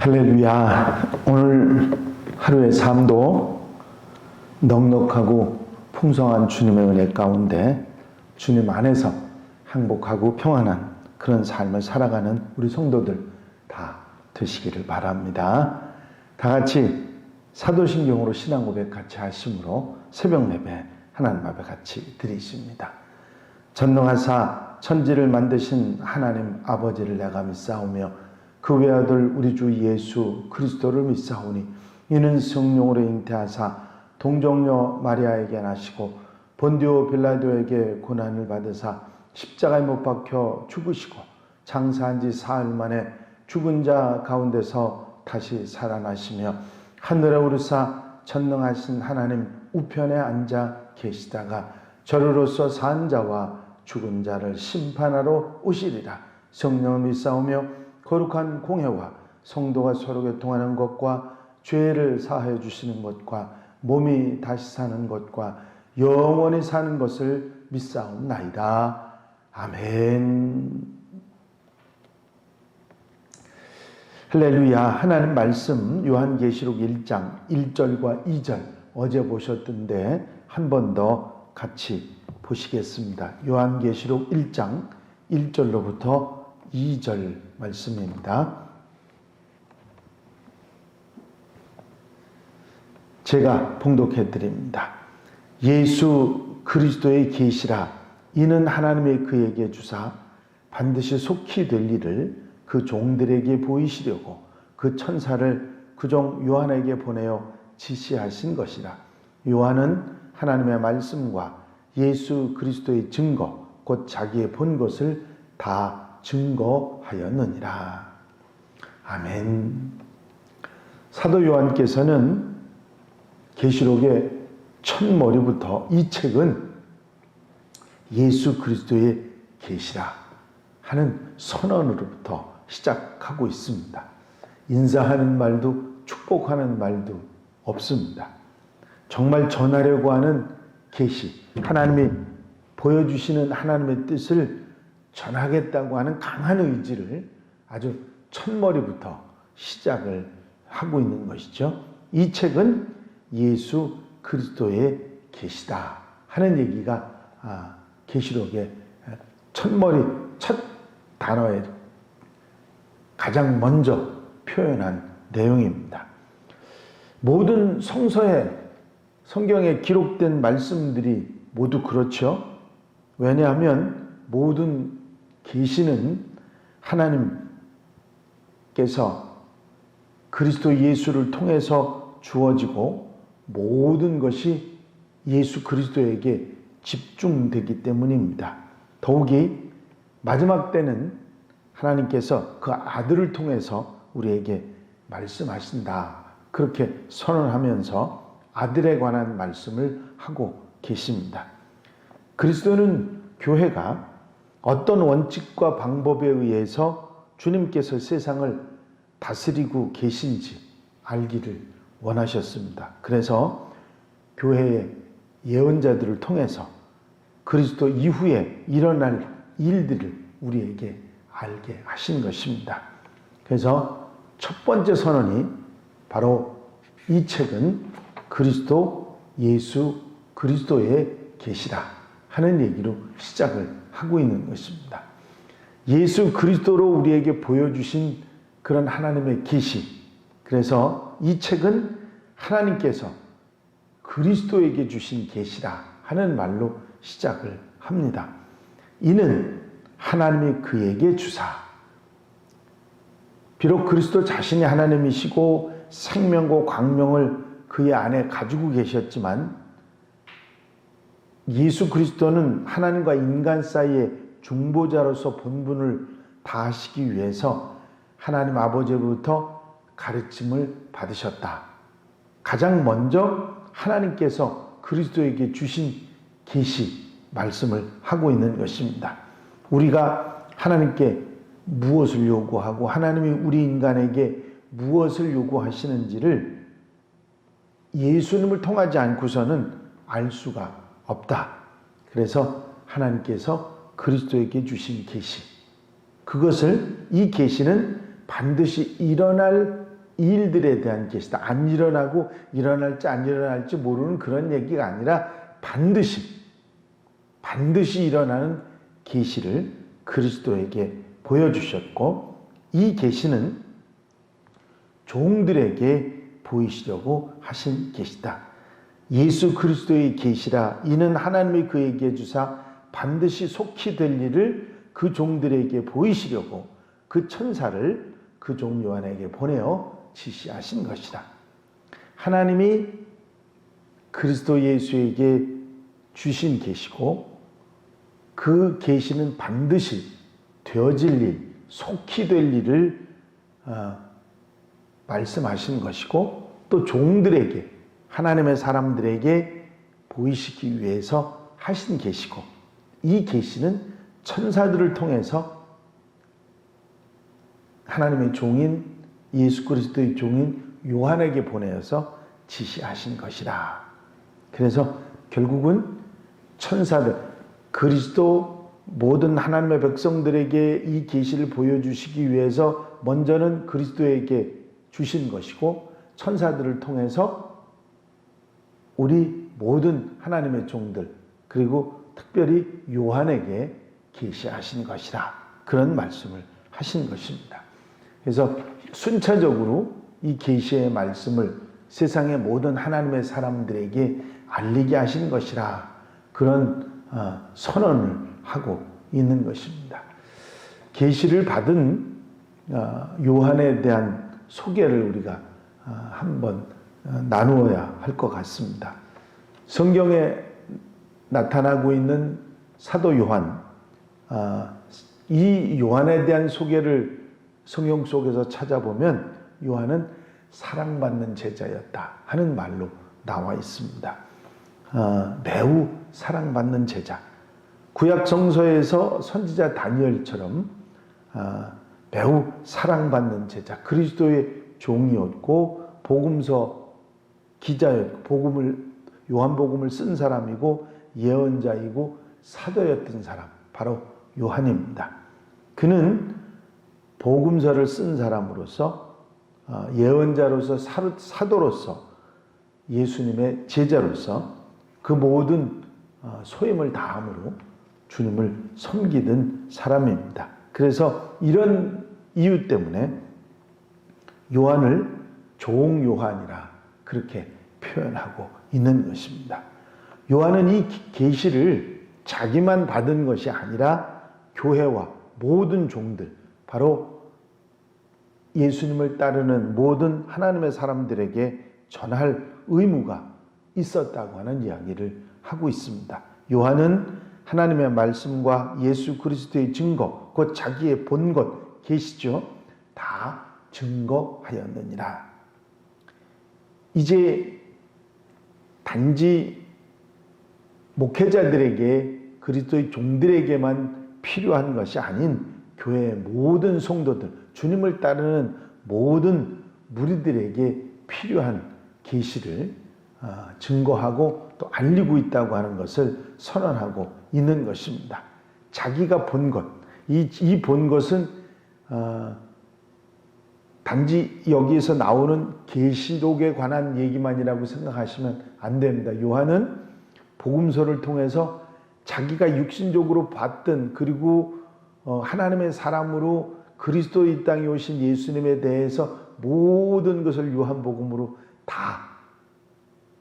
할렐루야. 오늘 하루의 삶도 넉넉하고 풍성한 주님의 은혜 가운데 주님 안에서 행복하고 평안한 그런 삶을 살아가는 우리 성도들 다 되시기를 바랍니다. 다 같이 사도신경으로 신앙 고백 같이 하심으로 새벽 예배 하나님 앞에 같이 드리십니다. 전능하사 천지를 만드신 하나님 아버지를 내가 믿사오며 그 외아들 우리 주 예수 그리스도를 믿사오니 이는 성령으로 잉태하사 동정녀 마리아에게 나시고 본디오 빌라도에게 고난을 받으사 십자가에 못 박혀 죽으시고 장사한 지 사흘 만에 죽은 자 가운데서 다시 살아나시며 하늘에 오르사 전능하신 하나님 우편에 앉아 계시다가 저로서 산 자와 죽은 자를 심판하러 오시리라. 성령을 믿사오며 거룩한 공회와 성도가 서로 교통하는 것과 죄를 사하여 주시는 것과 몸이 다시 사는 것과 영원히 사는 것을 믿사옵나이다. 아멘. 할렐루야. 하나님 말씀 요한계시록 1장 1절과 2절 어제 보셨던데 한 번 더 같이 보시겠습니다. 요한계시록 1장 1절로부터 2절 말씀입니다. 제가 봉독해 드립니다. 예수 그리스도의 계시라 이는 하나님의 그에게 주사 반드시 속히 될 일을 그 종들에게 보이시려고 그 천사를 그 종 요한에게 보내어 지시하신 것이라. 요한은 하나님의 말씀과 예수 그리스도의 증거 곧 자기의 본 것을 다 증거하였느니라. 아멘. 사도 요한께서는 계시록의 첫머리부터 이 책은 예수 그리스도의 계시라 하는 선언으로부터 시작하고 있습니다. 인사하는 말도 축복하는 말도 없습니다. 정말 전하려고 하는 계시, 하나님이 보여주시는 하나님의 뜻을 전하겠다고 하는 강한 의지를 아주 첫머리부터 시작을 하고 있는 것이죠. 이 책은 예수 그리스도의 계시다 하는 얘기가 계시록의 첫머리 첫 단어에 가장 먼저 표현한 내용입니다. 모든 성경에 기록된 말씀들이 모두 그렇죠. 왜냐하면 모든 계시는 하나님께서 그리스도 예수를 통해서 주어지고 모든 것이 예수 그리스도에게 집중되기 때문입니다. 더욱이 마지막 때는 하나님께서 그 아들을 통해서 우리에게 말씀하신다. 그렇게 선언하면서 아들에 관한 말씀을 하고 계십니다. 그리스도는 교회가 어떤 원칙과 방법에 의해서 주님께서 세상을 다스리고 계신지 알기를 원하셨습니다. 그래서 교회의 예언자들을 통해서 그리스도 이후에 일어날 일들을 우리에게 알게 하신 것입니다. 그래서 첫 번째 선언이 바로 이 책은 그리스도 예수 그리스도의 계시라 하는 얘기로 시작을 하고 있는 것입니다. 예수 그리스도로 우리에게 보여주신 그런 하나님의 계시. 그래서 이 책은 하나님께서 그리스도에게 주신 계시라 하는 말로 시작을 합니다. 이는 하나님이 그에게 주사. 비록 그리스도 자신이 하나님이시고 생명과 광명을 그의 안에 가지고 계셨지만 예수 그리스도는 하나님과 인간 사이의 중보자로서 본분을 다하시기 위해서 하나님 아버지로부터 가르침을 받으셨다. 가장 먼저 하나님께서 그리스도에게 주신 계시 말씀을 하고 있는 것입니다. 우리가 하나님께 무엇을 요구하고 하나님이 우리 인간에게 무엇을 요구하시는지를 예수님을 통하지 않고서는 알 수가 없다. 그래서 하나님께서 그리스도에게 주신 계시, 그것을 이 계시는 반드시 일어날 일들에 대한 계시다. 안 일어나고 일어날지 안 일어날지 모르는 그런 얘기가 아니라 반드시 일어나는 계시를 그리스도에게 보여주셨고, 이 계시는 종들에게 보이시려고 하신 계시다. 예수 그리스도의 계시라. 이는 하나님이 그에게 주사 반드시 속히 될 일을 그 종들에게 보이시려고 그 천사를 그 종 요한에게 보내어 지시하신 것이다. 하나님이 그리스도 예수에게 주신 계시고, 그 계시는 반드시 되어질 일, 속히 될 일을 말씀하신 것이고, 또 종들에게, 하나님의 사람들에게 보이시기 위해서 하신 계시고, 이 계시는 천사들을 통해서 하나님의 종인 예수 그리스도의 종인 요한에게 보내어서 지시하신 것이다. 그래서 결국은 천사들, 그리스도 모든 하나님의 백성들에게 이 계시를 보여주시기 위해서 먼저는 그리스도에게 주신 것이고, 천사들을 통해서 우리 모든 하나님의 종들, 그리고 특별히 요한에게 계시하신 것이라, 그런 말씀을 하신 것입니다. 그래서 순차적으로 이 계시의 말씀을 세상의 모든 하나님의 사람들에게 알리게 하신 것이라, 그런 선언을 하고 있는 것입니다. 계시를 받은 요한에 대한 소개를 우리가 한번 나누어야 할 것 같습니다. 성경에 나타나고 있는 사도 요한, 이 요한에 대한 소개를 성경 속에서 찾아보면 요한은 사랑받는 제자였다 하는 말로 나와 있습니다. 매우 사랑받는 제자. 구약 성서에서 선지자 다니엘처럼 매우 사랑받는 제자, 그리스도의 종이었고 복음서 기자였고 요한복음을 쓴 사람이고 예언자이고 사도였던 사람, 바로 요한입니다. 그는 복음서를 쓴 사람으로서, 예언자로서, 사도로서, 예수님의 제자로서 그 모든 소임을 다함으로 주님을 섬기던 사람입니다. 그래서 이런 이유 때문에 요한을 종 요한이라 그렇게 표현하고 있는 것입니다. 요한은 이 계시를 자기만 받은 것이 아니라 교회와 모든 종들, 바로 예수님을 따르는 모든 하나님의 사람들에게 전할 의무가 있었다고 하는 이야기를 하고 있습니다. 요한은 하나님의 말씀과 예수 그리스도의 증거, 곧 자기의 본 것, 계시죠, 다 증거하였느니라. 이제 단지 목회자들에게, 그리스도의 종들에게만 필요한 것이 아닌 교회의 모든 성도들, 주님을 따르는 모든 무리들에게 필요한 계시를 증거하고 또 알리고 있다고 하는 것을 선언하고 있는 것입니다. 자기가 본 것, 이 본 것은 단지 여기에서 나오는 계시록에 관한 얘기만이라고 생각하시면 안 됩니다. 요한은 복음서를 통해서 자기가 육신적으로 봤던, 그리고 하나님의 사람으로 그리스도 이 땅에 오신 예수님에 대해서 모든 것을 요한복음으로 다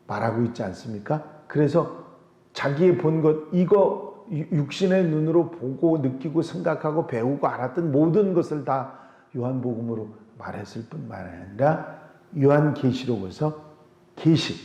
말하고 있지 않습니까? 그래서 자기의 본 것, 이거 육신의 눈으로 보고 느끼고 생각하고 배우고 알았던 모든 것을 다 요한복음으로 말했을 뿐만 아니라 요한계시록에서 계시,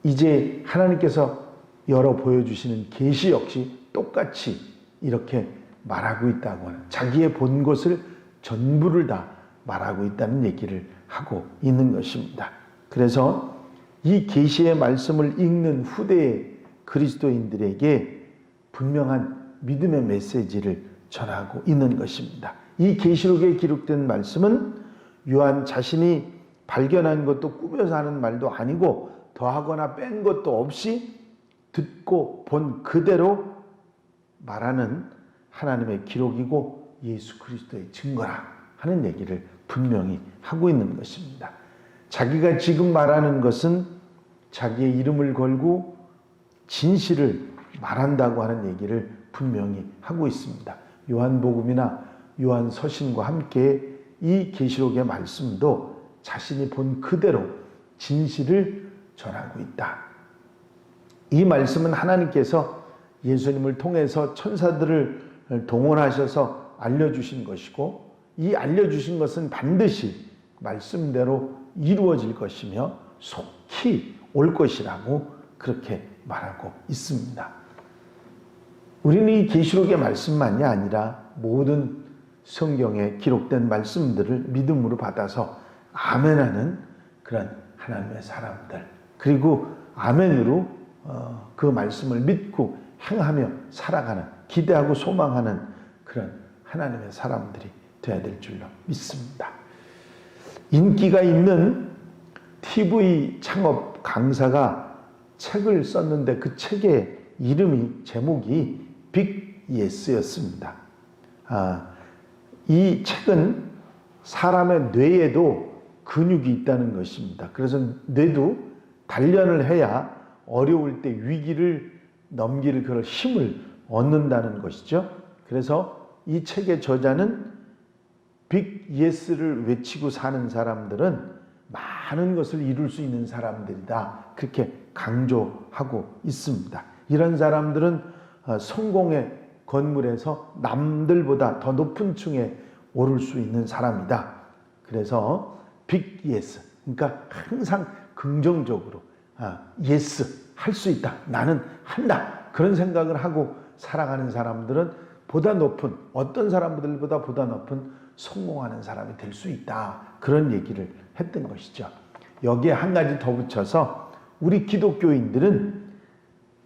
이제 하나님께서 열어 보여주시는 계시 역시 똑같이 이렇게 말하고 있다고 하는, 자기의 본 것을 전부를 다 말하고 있다는 얘기를 하고 있는 것입니다. 그래서 이 계시의 말씀을 읽는 후대의 그리스도인들에게 분명한 믿음의 메시지를 전하고 있는 것입니다. 이 계시록에 기록된 말씀은 요한 자신이 발견한 것도 꾸며서 하는 말도 아니고 더하거나 뺀 것도 없이 듣고 본 그대로 말하는 하나님의 기록이고 예수 그리스도의 증거라 하는 얘기를 분명히 하고 있는 것입니다. 자기가 지금 말하는 것은 자기의 이름을 걸고 진실을 말한다고 하는 얘기를 분명히 하고 있습니다. 요한복음이나 요한서신과 함께 이 계시록의 말씀도 자신이 본 그대로 진실을 전하고 있다. 이 말씀은 하나님께서 예수님을 통해서 천사들을 동원하셔서 알려주신 것이고, 이 알려주신 것은 반드시 말씀대로 이루어질 것이며 속히 올 것이라고 그렇게 말하고 있습니다. 우리는 이 계시록의 말씀만이 아니라 모든 성경에 기록된 말씀들을 믿음으로 받아서 아멘하는 그런 하나님의 사람들, 그리고 아멘으로 그 말씀을 믿고 행하며 살아가는, 기대하고 소망하는 그런 하나님의 사람들이 되어야 될 줄로 믿습니다. 인기가 있는 TV 창업 강사가 책을 썼는데 그 책의 제목이 빅 예스였습니다. 이 책은 사람의 뇌에도 근육이 있다는 것입니다. 그래서 뇌도 단련을 해야 어려울 때 위기를 넘길 그런 힘을 얻는다는 것이죠. 그래서 이 책의 저자는 빅 예스를 외치고 사는 사람들은 많은 것을 이룰 수 있는 사람들이다, 그렇게 강조하고 있습니다. 이런 사람들은 성공의 건물에서 남들보다 더 높은 층에 오를 수 있는 사람이다. 그래서 빅 예스, 그러니까 항상 긍정적으로 예스, 할 수 있다, 나는 한다, 그런 생각을 하고 살아가는 사람들은 어떤 사람들보다 보다 높은 성공하는 사람이 될 수 있다, 그런 얘기를 했던 것이죠. 여기에 한 가지 더 붙여서 우리 기독교인들은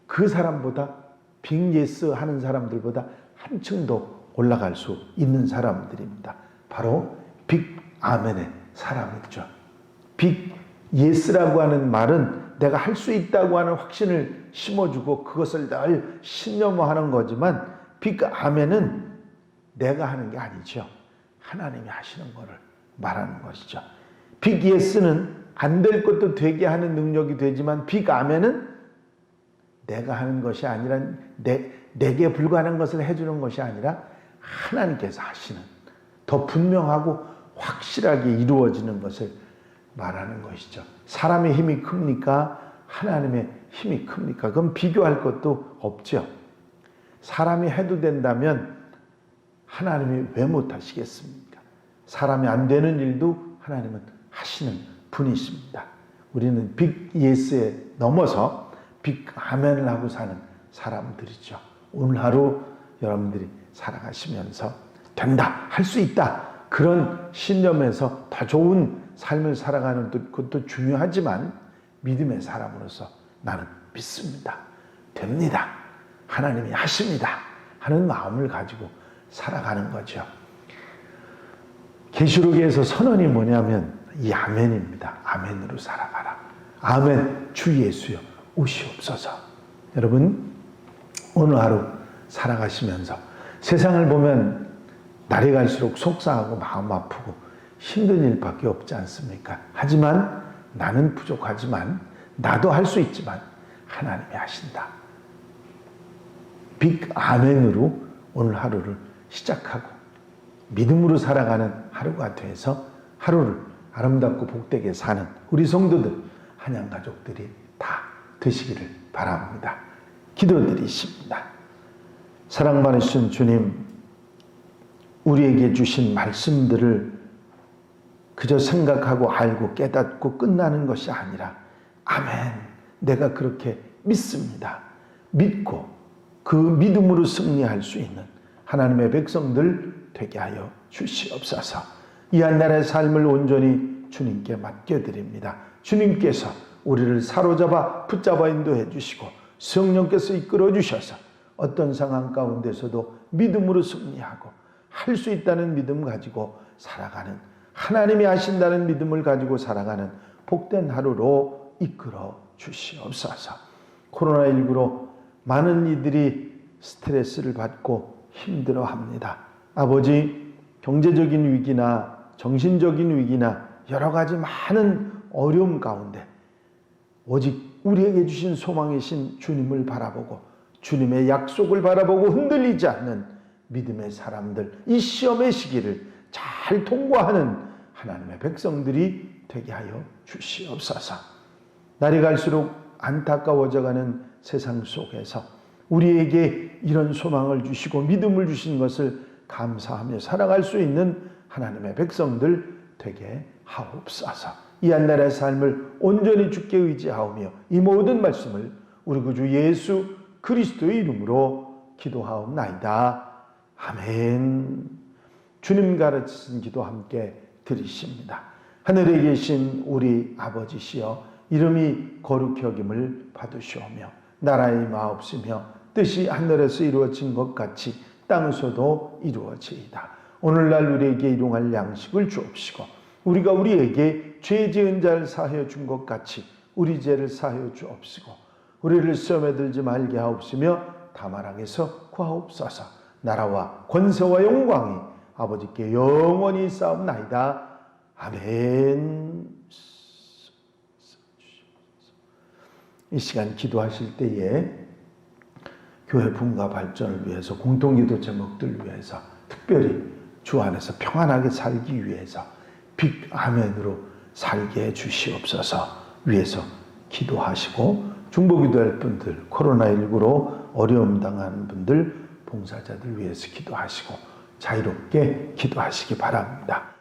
그 사람보다 빅 예스 하는 사람들보다 한층 더 올라갈 수 있는 사람들입니다. 바로 빅 아멘의 사람이죠. 빅 예스라고 하는 말은 내가 할 수 있다고 하는 확신을 심어주고 그것을 늘 신념화하는 거지만, 빅 아멘은 내가 하는 게 아니죠. 하나님이 하시는 것을 말하는 것이죠. 빅 예스는 안 될 것도 되게 하는 능력이 되지만, 빅 아멘은 내가 하는 것이 아니라 내게 불가능한 것을 해주는 것이 아니라 하나님께서 하시는, 더 분명하고 확실하게 이루어지는 것을 말하는 것이죠. 사람의 힘이 큽니까? 하나님의 힘이 큽니까? 그럼 비교할 것도 없죠. 사람이 해도 된다면 하나님이 왜 못하시겠습니까? 사람이 안 되는 일도 하나님은 하시는 분이십니다. 우리는 빅 예스에 넘어서 빅 아멘을 하고 사는 사람들이죠. 오늘 하루 여러분들이 살아가시면서 된다, 할 수 있다, 그런 신념에서 더 좋은 삶을 살아가는 것도 중요하지만, 믿음의 사람으로서 나는 믿습니다, 됩니다, 하나님이 하십니다 하는 마음을 가지고 살아가는 거죠. 계시록에서 선언이 뭐냐면 이 아멘입니다. 아멘으로 살아가라. 아멘. 주 예수여 오시옵소서. 여러분, 오늘 하루 살아가시면서 세상을 보면 날이 갈수록 속상하고 마음 아프고 힘든 일밖에 없지 않습니까? 하지만 나는 부족하지만, 나도 할 수 있지만 하나님이 하신다. 빅 아멘으로 오늘 하루를 시작하고 믿음으로 살아가는 하루가 돼서 하루를 아름답고 복되게 사는 우리 성도들, 한양 가족들이 다 되시기를 바랍니다. 기도드리십니다. 사랑 많으신 주님, 우리에게 주신 말씀들을 그저 생각하고 알고 깨닫고 끝나는 것이 아니라, 아멘, 내가 그렇게 믿습니다, 믿고 그 믿음으로 승리할 수 있는 하나님의 백성들 되게 하여 주시옵소서. 이 한 날의 삶을 온전히 주님께 맡겨드립니다. 주님께서 우리를 사로잡아 붙잡아 인도해 주시고 성령께서 이끌어 주셔서 어떤 상황 가운데서도 믿음으로 승리하고 할 수 있다는 믿음 가지고 살아가는, 하나님이 하신다는 믿음을 가지고 살아가는 복된 하루로 이끌어 주시옵소서. 코로나19로 많은 이들이 스트레스를 받고 힘들어합니다. 아버지, 경제적인 위기나 정신적인 위기나 여러 가지 많은 어려움 가운데 오직 우리에게 주신 소망이신 주님을 바라보고 주님의 약속을 바라보고 흔들리지 않는 믿음의 사람들, 이 시험의 시기를 잘 통과하는 하나님의 백성들이 되게 하여 주시옵소서. 날이 갈수록 안타까워져가는 세상 속에서 우리에게 이런 소망을 주시고 믿음을 주신 것을 감사하며 살아갈 수 있는 하나님의 백성들 되게 하옵소서. 이 한날의 삶을 온전히 주께 의지하오며 이 모든 말씀을 우리 구주 예수 그리스도의 이름으로 기도하옵나이다. 아멘. 주님 가르치신 기도 함께 드리십니다. 하늘에 계신 우리 아버지시여, 이름이 거룩히 여김을 받으시오며 나라의 마옵시며 뜻이 하늘에서 이루어진 것 같이 땅에서도 이루어지이다. 오늘날 우리에게 일용할 양식을 주옵시고 우리가 우리에게 죄 지은 자를 사하여 준 것 같이 우리 죄를 사하여 주옵시고 우리를 시험에 들지 말게 하옵시며 다만왕에서 구하옵소서. 나라와 권세와 영광이 아버지께 영원히 싸움나이다. 아멘. 이 시간 기도하실 때에 교회 부흥과 발전을 위해서, 공동기도 제목들 위해서, 특별히 주 안에서 평안하게 살기 위해서 빅 아멘으로 살게 해 주시옵소서 위해서 기도하시고, 중보기도할 분들, 코로나19로 어려움 당하는 분들, 봉사자들 위해서 기도하시고 자유롭게 기도하시기 바랍니다.